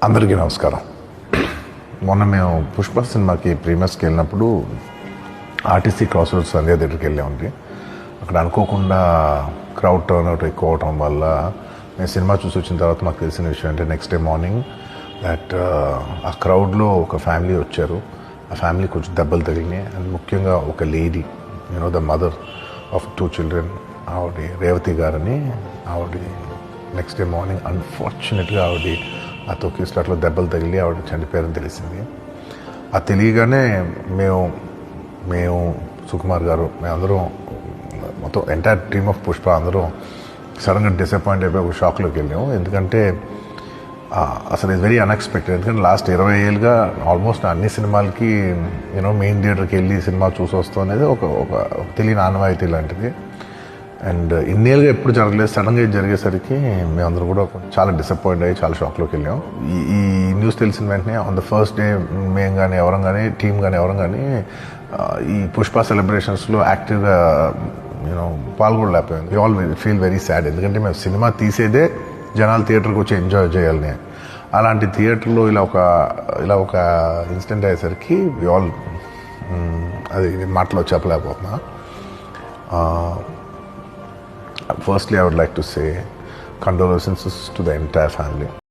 అందరికీ నమస్కారం. మొన్న మేము పుష్ప సినిమాకి ప్రీమియర్స్కి వెళ్ళినప్పుడు ఆర్టీసీ క్రాస్ రోడ్స్ సంధ్యా థియేటర్కి వెళ్ళామండి. అక్కడ అనుకోకుండా క్రౌడ్ టర్న్ అవుట్ ఎక్కువ అవటం వల్ల మేము సినిమా చూసి వచ్చిన తర్వాత మాకు తెలిసిన విషయం అంటే నెక్స్ట్ డే మార్నింగ్ దట్ ఆ క్రౌడ్లో ఒక ఫ్యామిలీ వచ్చారు. ఆ ఫ్యామిలీ కొంచెం దెబ్బలు తగిలినాయి. అండ్ ముఖ్యంగా ఒక lady, the mother of 2 children, ఆవిడ రేవతి గారని, ఆవిడ నెక్స్ట్ డే మార్నింగ్ అన్ఫార్చునేట్గా ఆవిడ ఆ తొక్కి స్లాట్లో దెబ్బలు తగిలి ఆవిడ చనిపోయారని తెలిసింది. అది తెలియగానే మేము సుకుమార్ గారు, మేమందరం మొత్తం ఎంటైర్ టీమ్ ఆఫ్ పుష్ప అందరం సడన్గా డిసప్పాయింట్ అయిపోయి ఒక షాక్లోకి వెళ్ళాము. ఎందుకంటే అసలు ఇట్స్ వెరీ అన్ఎక్స్పెక్టెడ్. ఎందుకంటే లాస్ట్ 20 ఏళ్ళుగా ఆల్మోస్ట్ అన్ని సినిమాలకి మెయిన్ థియేటర్కి వెళ్ళి సినిమా చూసి వస్తాం అనేది ఒక తెలియని ఆనవాయితీ లాంటిది. అండ్ ఇన్నేళ్ళుగా ఎప్పుడు జరగలేదు. సడన్గా ఇది జరిగేసరికి మేమందరూ కూడా చాలా డిసప్పాయింట్ అయ్యి చాలా షాక్లోకి వెళ్ళాం. ఈ న్యూస్ తెలిసిన వెంటనే ఆన్ ద ఫస్ట్ డే మేము కానీ ఎవరం కానీ టీం కానీ ఎవరం కానీ ఈ పుష్ప సెలబ్రేషన్స్లో యాక్టివ్గా పాల్గొనలేకపోయాం. We all feel very sad. ఎందుకంటే మేము సినిమా తీసేదే జనాలు థియేటర్కి వచ్చి ఎంజాయ్ చేయాలని. అలాంటి థియేటర్లో ఇలా ఒక ఇన్సిడెంట్ అయ్యేసరికి వి ఆల్ అది మాటలో చెప్పలేకపోతున్నా. Firstly, I would like to say condolences to the entire family.